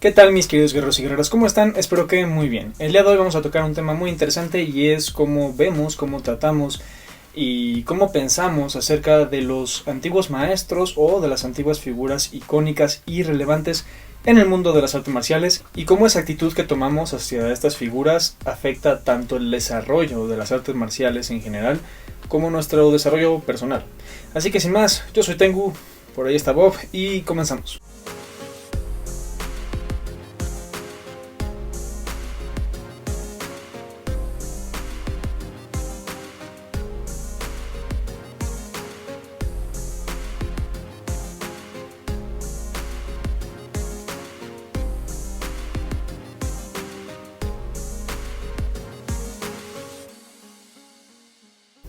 ¿Qué tal mis queridos guerreros y guerreras? ¿Cómo están? Espero que muy bien. El día de hoy vamos a tocar un tema muy interesante y es cómo vemos, cómo tratamos y cómo pensamos acerca de los antiguos maestros o de las antiguas figuras icónicas y relevantes en el mundo de las artes marciales y cómo esa actitud que tomamos hacia estas figuras afecta tanto el desarrollo de las artes marciales en general como nuestro desarrollo personal. Así que sin más, yo soy Tengu, por ahí está Bob y comenzamos.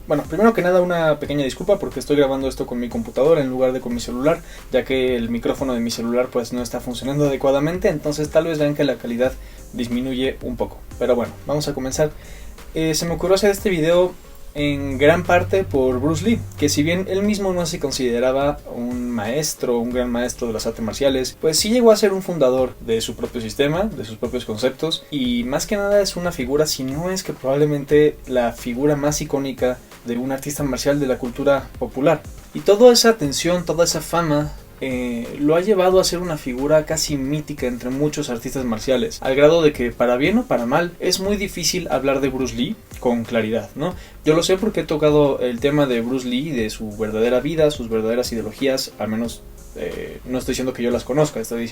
Bueno, primero que nada una pequeña disculpa porque estoy grabando esto con mi computadora en lugar de con mi celular, ya que el micrófono de mi celular pues no está funcionando adecuadamente, entonces tal vez vean que la calidad disminuye un poco. Pero bueno, vamos a comenzar. Se me ocurrió hacer este video en gran parte por Bruce Lee, que si bien él mismo no se consideraba un maestro, un gran maestro de las artes marciales, pues sí llegó a ser un fundador de su propio sistema, de sus propios conceptos, y más que nada es una figura, si no es que probablemente la figura más icónica de un artista marcial de la cultura popular. Y toda esa atención, toda esa fama lo ha llevado a ser una figura casi mítica entre muchos artistas marciales, al grado de que, para bien o para mal, es muy difícil hablar de Bruce Lee con claridad, ¿no? Yo lo sé porque he tocado el tema de Bruce Lee, de su verdadera vida, sus verdaderas ideologías, al menos no estoy diciendo que yo las conozca, estoy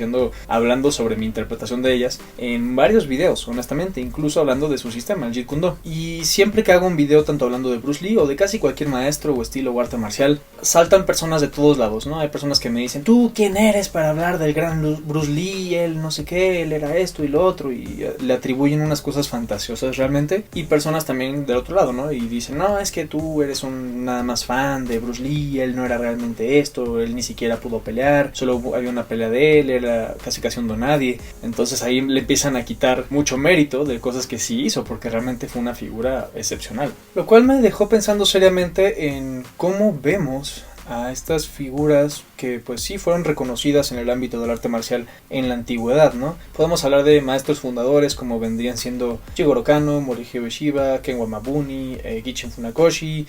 hablando sobre mi interpretación de ellas en varios videos, honestamente, incluso hablando de su sistema, el Jeet Kune Do. Y siempre que hago un video, tanto hablando de Bruce Lee o de casi cualquier maestro o estilo o arte marcial, saltan personas de todos lados, ¿no? Hay personas que me dicen, ¿tú quién eres para hablar del gran Bruce Lee? Él no sé qué, él era esto y lo otro, y le atribuyen unas cosas fantasiosas realmente. Y personas también del otro lado, ¿no? Y dicen, no, es que tú eres un nada más fan de Bruce Lee, él no era realmente esto, él ni siquiera pudo pelear, solo había una pelea de él, era casi un donadie. Entonces ahí le empiezan a quitar mucho mérito de cosas que sí hizo, porque realmente fue una figura excepcional. Lo cual me dejó pensando seriamente en cómo vemos a estas figuras que pues sí fueron reconocidas en el ámbito del arte marcial en la antigüedad, ¿no? Podemos hablar de maestros fundadores como vendrían siendo Jigoro Kano, Morihei Ueshiba, Ken Wamabuni, Gichin Funakoshi,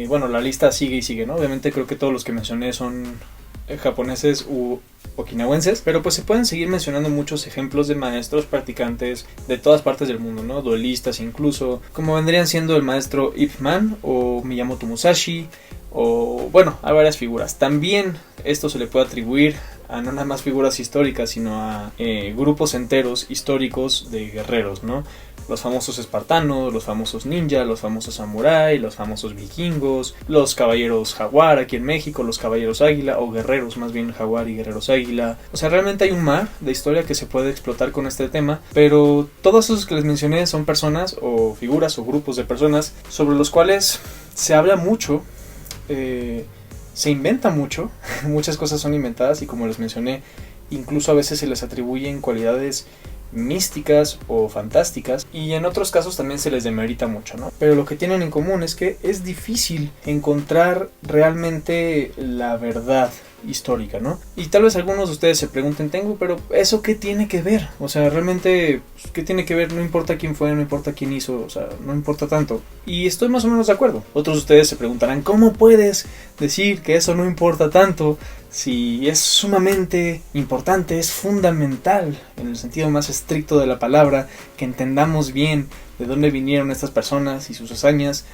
bueno, la lista sigue y sigue, ¿no? Obviamente creo que todos los que mencioné son japoneses u okinawenses, pero pues se pueden seguir mencionando muchos ejemplos de maestros practicantes de todas partes del mundo, ¿no? Duelistas incluso, como vendrían siendo el maestro Ip Man o Miyamoto Musashi, o bueno, hay varias figuras. También esto se le puede atribuir a no nada más figuras históricas, sino a grupos enteros históricos de guerreros, ¿no? Los famosos espartanos, los famosos ninja, los famosos samurái, los famosos vikingos, los caballeros jaguar aquí en México, los caballeros águila, o guerreros más bien jaguar y guerreros águila. O sea, realmente hay un mar de historia que se puede explotar con este tema, pero todos esos que les mencioné son personas o figuras o grupos de personas sobre los cuales se habla mucho, se inventa mucho, muchas cosas son inventadas y como les mencioné, incluso a veces se les atribuyen cualidades místicas o fantásticas y en otros casos también se les demerita mucho, ¿no? Pero lo que tienen en común es que es difícil encontrar realmente la verdad histórica, ¿no? Y tal vez algunos de ustedes se pregunten, pero ¿eso qué tiene que ver? O sea, realmente, ¿qué tiene que ver? No importa quién fue, no importa quién hizo, o sea, no importa tanto. Y estoy más o menos de acuerdo. Otros de ustedes se preguntarán, ¿cómo puedes decir que eso no importa tanto si es sumamente importante, es fundamental, en el sentido más estricto de la palabra, que entendamos bien de dónde vinieron estas personas y sus hazañas,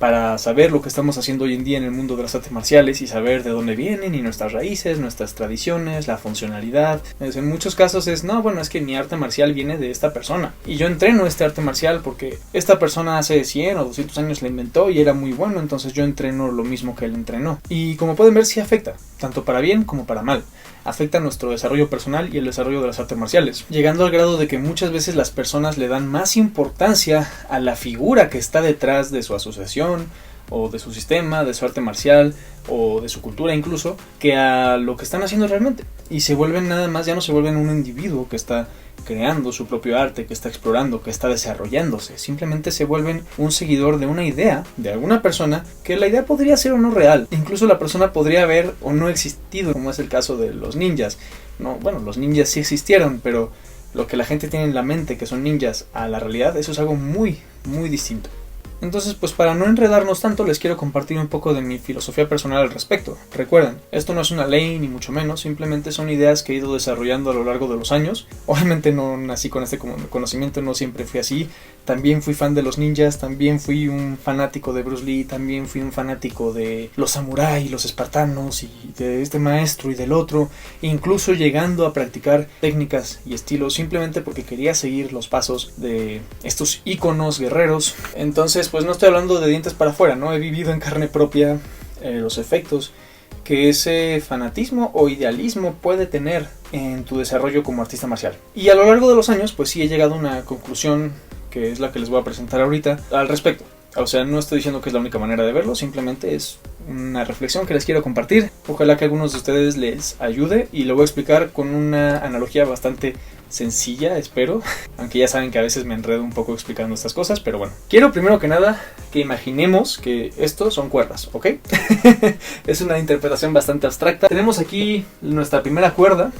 para saber lo que estamos haciendo hoy en día en el mundo de las artes marciales y saber de dónde vienen y nuestras raíces, nuestras tradiciones, la funcionalidad? En muchos casos es, no, bueno, es que mi arte marcial viene de esta persona y yo entreno este arte marcial porque esta persona hace 100 o 200 años la inventó y era muy bueno, entonces yo entreno lo mismo que él entrenó. Y como pueden ver, sí afecta, tanto para bien como para mal. Afecta nuestro desarrollo personal y el desarrollo de las artes marciales, llegando al grado de que muchas veces las personas le dan más importancia a la figura que está detrás de su asociación o de su sistema, de su arte marcial o de su cultura incluso, que a lo que están haciendo realmente. Y se vuelven nada más, ya no se vuelven un individuo que está creando su propio arte, que está explorando, que está desarrollándose. Simplemente se vuelven un seguidor de una idea, de alguna persona, que la idea podría ser o no real. Incluso la persona podría haber o no existido, como es el caso de los ninjas. No, bueno, los ninjas sí existieron, pero lo que la gente tiene en la mente que son ninjas a la realidad, eso es algo muy, muy distinto. Entonces, pues para no enredarnos tanto, les quiero compartir un poco de mi filosofía personal al respecto. Recuerden, esto no es una ley ni mucho menos, simplemente son ideas que he ido desarrollando a lo largo de los años. Obviamente no nací con este conocimiento, no siempre fui así. También fui fan de los ninjas, también fui un fanático de Bruce Lee, también fui un fanático de los samuráis, los espartanos y de este maestro y del otro, incluso llegando a practicar técnicas y estilos simplemente porque quería seguir los pasos de estos íconos guerreros. Entonces, pues no estoy hablando de dientes para afuera, ¿no? He vivido en carne propia los efectos que ese fanatismo o idealismo puede tener en tu desarrollo como artista marcial. Y a lo largo de los años, pues sí he llegado a una conclusión que es la que les voy a presentar ahorita al respecto. O sea, no estoy diciendo que es la única manera de verlo, simplemente es una reflexión que les quiero compartir. Ojalá que a algunos de ustedes les ayude y lo voy a explicar con una analogía bastante sencilla, espero. Aunque ya saben que a veces me enredo un poco explicando estas cosas, pero bueno. Quiero primero que nada que imaginemos que estos son cuerdas, ¿ok? Es una interpretación bastante abstracta. Tenemos aquí nuestra primera cuerda,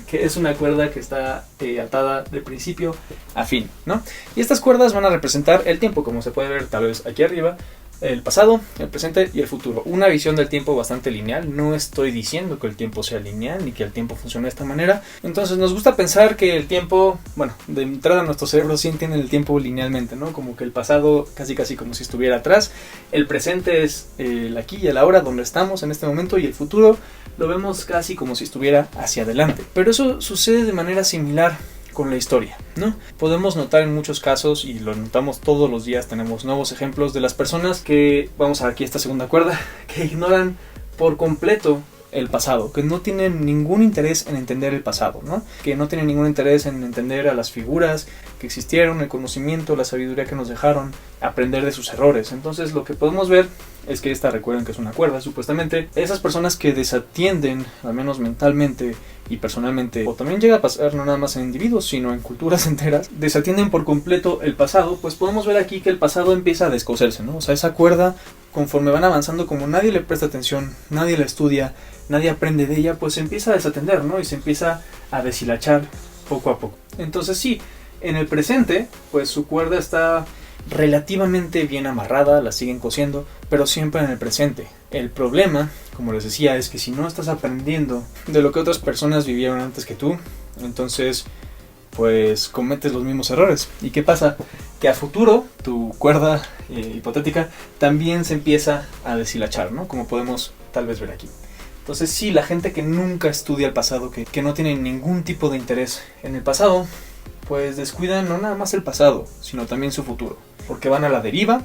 que es una cuerda que está atada de principio a fin, ¿no? Y estas cuerdas van a representar el tiempo, como se puede ver tal vez aquí arriba. El pasado, el presente y el futuro. Una visión del tiempo bastante lineal. No estoy diciendo que el tiempo sea lineal ni que el tiempo funcione de esta manera. Entonces nos gusta pensar que el tiempo, bueno, de entrada nuestro cerebro sí entiende el tiempo linealmente, ¿no? Como que el pasado casi como si estuviera atrás. El presente es el aquí y el ahora, donde estamos en este momento. Y el futuro lo vemos casi como si estuviera hacia adelante. Pero eso sucede de manera similar con la historia, ¿no? Podemos notar en muchos casos, y lo notamos todos los días, tenemos nuevos ejemplos de las personas que, vamos a ver aquí esta segunda cuerda, que ignoran por completo el pasado, que no tienen ningún interés en entender el pasado, ¿no? Que no tienen ningún interés en entender a las figuras que existieron, el conocimiento, la sabiduría que nos dejaron, aprender de sus errores. Entonces lo que podemos ver es que recuerden que es una cuerda, supuestamente. Esas personas que desatienden, al menos mentalmente y personalmente, o también llega a pasar no nada más en individuos, sino en culturas enteras, desatienden por completo el pasado, pues podemos ver aquí que el pasado empieza a descoserse, ¿no? O sea, esa cuerda, conforme van avanzando, como nadie le presta atención, nadie la estudia, nadie aprende de ella, pues se empieza a desatender, ¿no? Y se empieza a deshilachar poco a poco. Entonces sí, en el presente, pues su cuerda está relativamente bien amarrada, la siguen cosiendo, pero siempre en el presente. El problema, como les decía, es que si no estás aprendiendo de lo que otras personas vivieron antes que tú, entonces pues cometes los mismos errores. ¿Y qué pasa? Que a futuro tu cuerda hipotética también se empieza a deshilachar, ¿no? Como podemos tal vez ver aquí. Entonces sí, la gente que nunca estudia el pasado, que no tiene ningún tipo de interés en el pasado, pues descuidan no nada más el pasado, sino también su futuro. Porque van a la deriva,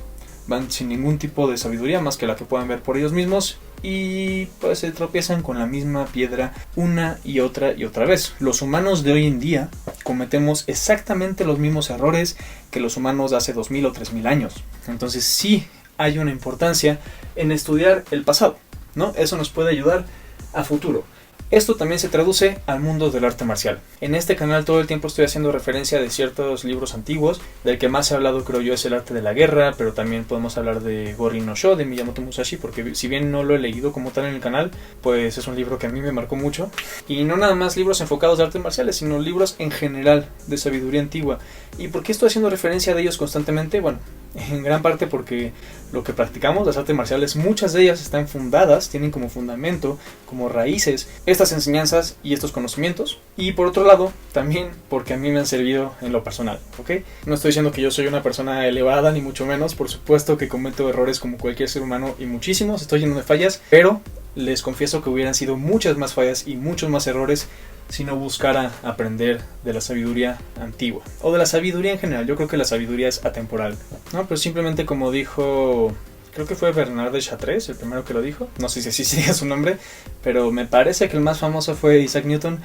van sin ningún tipo de sabiduría más que la que puedan ver por ellos mismos y pues se tropiezan con la misma piedra una y otra vez. Los humanos de hoy en día cometemos exactamente los mismos errores que los humanos de hace 2000 o 3000 años. Entonces sí hay una importancia en estudiar el pasado, ¿no? Eso nos puede ayudar a futuro. Esto también se traduce al mundo del arte marcial. En este canal todo el tiempo estoy haciendo referencia de ciertos libros antiguos. Del que más se ha hablado, creo yo, es El arte de la guerra, pero también podemos hablar de Gorin no Sho, de Miyamoto Musashi, porque si bien no lo he leído como tal en el canal, pues es un libro que a mí me marcó mucho. Y no nada más libros enfocados de artes marciales, sino libros en general de sabiduría antigua. ¿Y por qué estoy haciendo referencia de ellos constantemente? Bueno, en gran parte porque lo que practicamos, las artes marciales, muchas de ellas están fundadas, tienen como fundamento, como raíces, estas enseñanzas y estos conocimientos. Y por otro lado, también porque a mí me han servido en lo personal, ¿ok? No estoy diciendo que yo soy una persona elevada, ni mucho menos. Por supuesto que cometo errores como cualquier ser humano y muchísimos, estoy lleno de fallas, pero les confieso que hubieran sido muchas más fallas y muchos más errores si no buscara aprender de la sabiduría antigua o de la sabiduría en general. Yo creo que la sabiduría es atemporal, ¿no? Pero simplemente, como dijo, creo que fue Bernard de Chartres el primero que lo dijo, no sé si así sería su nombre, pero me parece que el más famoso fue Isaac Newton,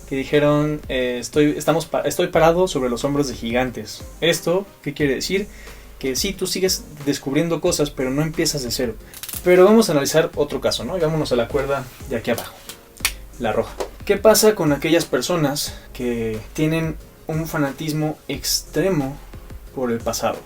que dijeron estoy parado sobre los hombros de gigantes. ¿Esto qué quiere decir? Que sí, tú sigues descubriendo cosas, pero no empiezas de cero. Pero vamos a analizar otro caso, ¿no? Y vámonos a la cuerda de aquí abajo, la roja. ¿Qué pasa con aquellas personas que tienen un fanatismo extremo por el pasado?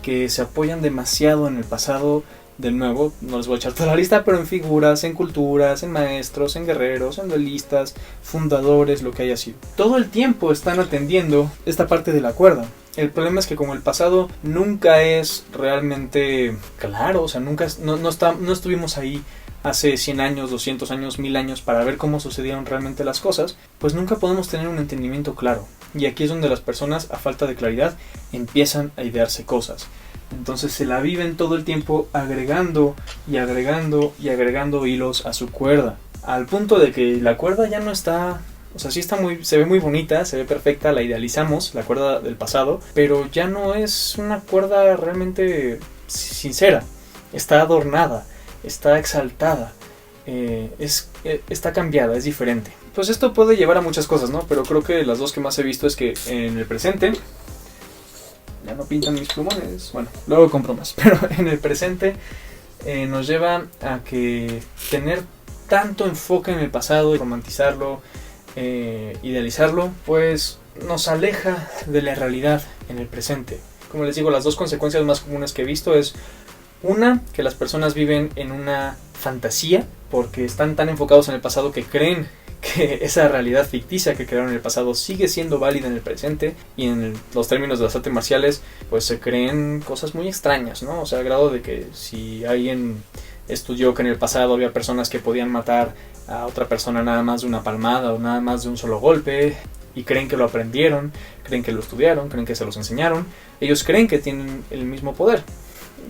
Que se apoyan demasiado en el pasado De nuevo, no les voy a echar toda la lista, pero en figuras, en culturas, en maestros, en guerreros, en duelistas, fundadores, lo que haya sido. Todo el tiempo están atendiendo esta parte de la cuerda. El problema es que como el pasado nunca es realmente claro, o sea, no estuvimos ahí hace 100 años, 200 años, 1000 años para ver cómo sucedieron realmente las cosas, pues nunca podemos tener un entendimiento claro. Y aquí es donde las personas, a falta de claridad, empiezan a idearse cosas. Entonces se la viven todo el tiempo agregando y agregando y agregando hilos a su cuerda, al punto de que la cuerda ya no está, o sea, sí está se ve muy bonita, se ve perfecta, la idealizamos, la cuerda del pasado, pero ya no es una cuerda realmente sincera, está adornada, está exaltada, está cambiada, es diferente. Pues esto puede llevar a muchas cosas, ¿no? Pero creo que las dos que más he visto es que en el presente, ya no pintan mis plumones, bueno, luego compro más, pero en el presente nos lleva a que tener tanto enfoque en el pasado y romantizarlo, idealizarlo, pues nos aleja de la realidad en el presente. Como les digo, las dos consecuencias más comunes que he visto es una, que las personas viven en una fantasía porque están tan enfocados en el pasado que creen que esa realidad ficticia que crearon en el pasado sigue siendo válida en el presente, y en los términos de las artes marciales pues se creen cosas muy extrañas, ¿no? O sea, a grado de que si alguien estudió que en el pasado había personas que podían matar a otra persona nada más de una palmada o nada más de un solo golpe, y creen que lo aprendieron, creen que lo estudiaron, creen que se los enseñaron, ellos creen que tienen el mismo poder.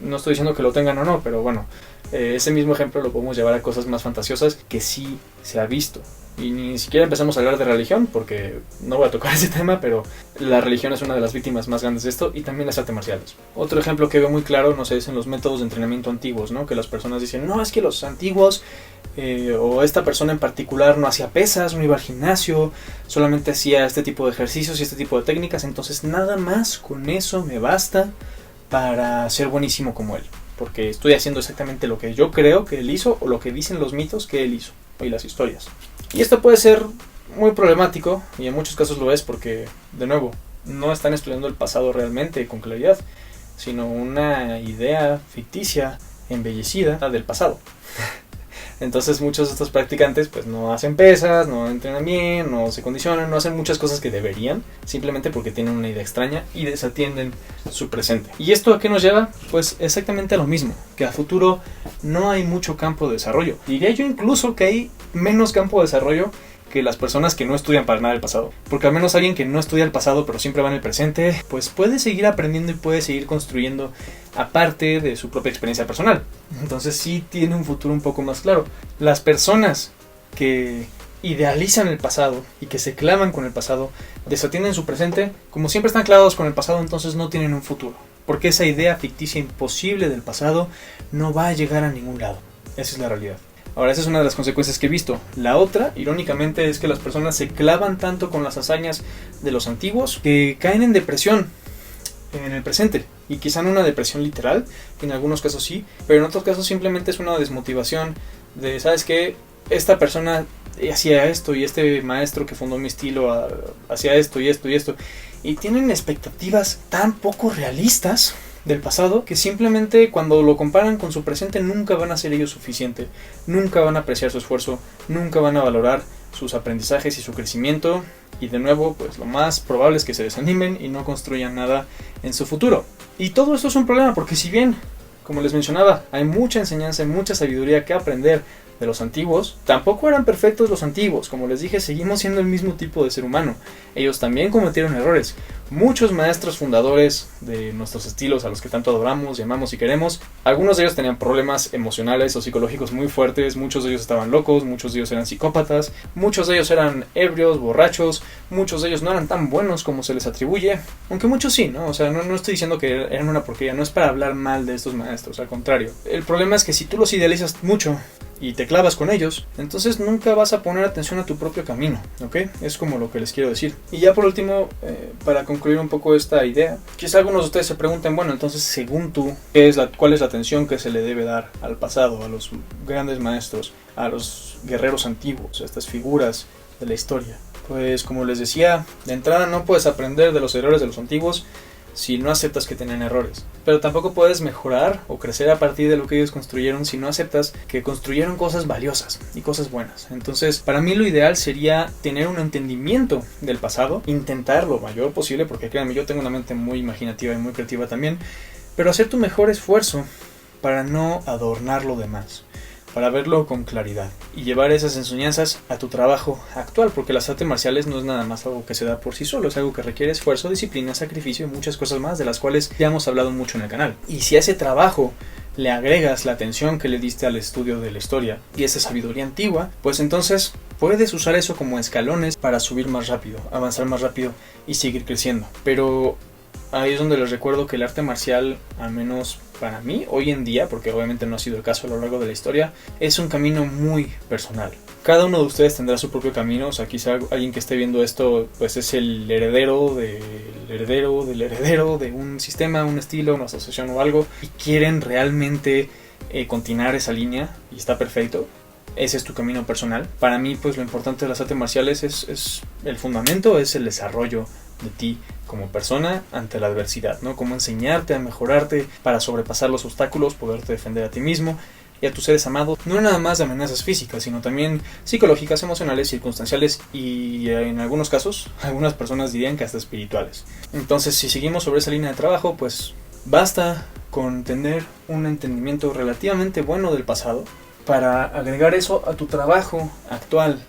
No estoy diciendo que lo tengan o no, pero bueno, ese mismo ejemplo lo podemos llevar a cosas más fantasiosas que sí se ha visto. Y ni siquiera empezamos a hablar de religión, porque no voy a tocar ese tema, pero la religión es una de las víctimas más grandes de esto, y también las artes marciales. Otro ejemplo que veo muy claro, no sé, es en los métodos de entrenamiento antiguos, ¿no? Que las personas dicen, no, es que los antiguos, o esta persona en particular no hacía pesas, no iba al gimnasio, solamente hacía este tipo de ejercicios y este tipo de técnicas, entonces nada más con eso me basta para ser buenísimo como él, porque estoy haciendo exactamente lo que yo creo que él hizo, o lo que dicen los mitos que él hizo, y las historias. Y esto puede ser muy problemático, y en muchos casos lo es, porque, de nuevo, no están estudiando el pasado realmente con claridad, sino una idea ficticia, embellecida del pasado. Entonces muchos de estos practicantes pues no hacen pesas, no entrenan bien, no se condicionan, no hacen muchas cosas que deberían, simplemente porque tienen una idea extraña y desatienden su presente. ¿Y esto a qué nos lleva? Pues exactamente a lo mismo, que a futuro no hay mucho campo de desarrollo. Diría yo incluso que hay menos campo de desarrollo que las personas que no estudian para nada el pasado. Porque al menos alguien que no estudia el pasado pero siempre va en el presente, pues puede seguir aprendiendo y puede seguir construyendo aparte de su propia experiencia personal. Entonces sí tiene un futuro un poco más claro. Las personas que idealizan el pasado y que se clavan con el pasado, desatienden su presente, como siempre están clavados con el pasado, entonces no tienen un futuro. Porque esa idea ficticia imposible del pasado no va a llegar a ningún lado. Esa es la realidad. Ahora, esa es una de las consecuencias que he visto. La otra, irónicamente, es que las personas se clavan tanto con las hazañas de los antiguos que caen en depresión en el presente. Y quizá no una depresión literal, en algunos casos sí, pero en otros casos simplemente es una desmotivación de, ¿sabes qué? Esta persona hacía esto, y este maestro que fundó mi estilo hacía esto y esto y esto. Y tienen expectativas tan poco realistas del pasado que simplemente cuando lo comparan con su presente nunca van a ser ellos suficiente, nunca van a apreciar su esfuerzo, nunca van a valorar sus aprendizajes y su crecimiento, y de nuevo pues lo más probable es que se desanimen y no construyan nada en su futuro. Y todo esto es un problema porque si bien, como les mencionaba, hay mucha enseñanza y mucha sabiduría que aprender de los antiguos, tampoco eran perfectos los antiguos. Como les dije, seguimos siendo el mismo tipo de ser humano. Ellos también cometieron errores. Muchos maestros fundadores de nuestros estilos a los que tanto adoramos, llamamos y queremos, algunos de ellos tenían problemas emocionales o psicológicos muy fuertes, muchos de ellos estaban locos, muchos de ellos eran psicópatas, muchos de ellos eran ebrios, borrachos, muchos de ellos no eran tan buenos como se les atribuye, aunque muchos sí, ¿no? O sea, no estoy diciendo que eran una porquería, no es para hablar mal de estos maestros, al contrario. El problema es que si tú los idealizas mucho y te clavas con ellos, entonces nunca vas a poner atención a tu propio camino, ¿ok? Es como lo que les quiero decir. Y ya por último, para concluir un poco esta idea, quizá algunos de ustedes se pregunten, bueno, entonces según tú, ¿cuál es la atención que se le debe dar al pasado, a los grandes maestros, a los guerreros antiguos, a estas figuras de la historia? Pues como les decía, de entrada no puedes aprender de los errores de los antiguos si no aceptas que tienen errores. Pero tampoco puedes mejorar o crecer a partir de lo que ellos construyeron si no aceptas que construyeron cosas valiosas y cosas buenas. Entonces, para mí lo ideal sería tener un entendimiento del pasado, intentar lo mayor posible, porque créanme, yo tengo una mente muy imaginativa y muy creativa también, pero hacer tu mejor esfuerzo para no adornar lo demás, para verlo con claridad y llevar esas enseñanzas a tu trabajo actual, porque las artes marciales no es nada más algo que se da por sí solo, es algo que requiere esfuerzo, disciplina, sacrificio y muchas cosas más de las cuales ya hemos hablado mucho en el canal. Y si a ese trabajo le agregas la atención que le diste al estudio de la historia y esa sabiduría antigua, pues entonces puedes usar eso como escalones para subir más rápido, avanzar más rápido y seguir creciendo. Pero ahí es donde les recuerdo que el arte marcial, al menos para mí, hoy en día, porque obviamente no ha sido el caso a lo largo de la historia, es un camino muy personal. Cada uno de ustedes tendrá su propio camino, o sea, quizá alguien que esté viendo esto, pues es el heredero del heredero del heredero de un sistema, un estilo, una asociación o algo, y quieren realmente continuar esa línea, y está perfecto. Ese es tu camino personal. Para mí, pues lo importante de las artes marciales es el fundamento, es el desarrollo de ti como persona ante la adversidad, ¿no? Cómo enseñarte a mejorarte para sobrepasar los obstáculos, poderte defender a ti mismo y a tus seres amados, no nada más de amenazas físicas, sino también psicológicas, emocionales, circunstanciales y en algunos casos, algunas personas dirían que hasta espirituales. Entonces, si seguimos sobre esa línea de trabajo, pues basta con tener un entendimiento relativamente bueno del pasado para agregar eso a tu trabajo actual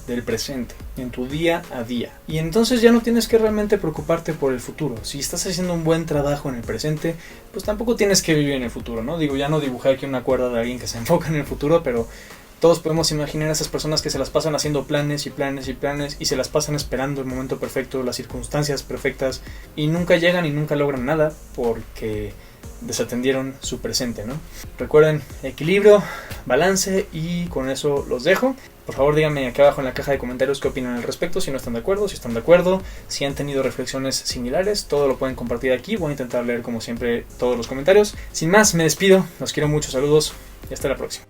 del presente, en tu día a día. Y entonces ya no tienes que realmente preocuparte por el futuro. Si estás haciendo un buen trabajo en el presente, pues tampoco tienes que vivir en el futuro, ¿no? Digo, ya no dibujé aquí una cuerda de alguien que se enfoca en el futuro, pero todos podemos imaginar a esas personas que se las pasan haciendo planes y planes y planes y se las pasan esperando el momento perfecto, las circunstancias perfectas y nunca llegan y nunca logran nada porque desatendieron su presente, ¿no? Recuerden, equilibrio, balance y con eso los dejo. Por favor díganme aquí abajo en la caja de comentarios qué opinan al respecto, si no están de acuerdo, si están de acuerdo, si han tenido reflexiones similares, todo lo pueden compartir aquí, voy a intentar leer como siempre todos los comentarios. Sin más, me despido, los quiero mucho, saludos y hasta la próxima.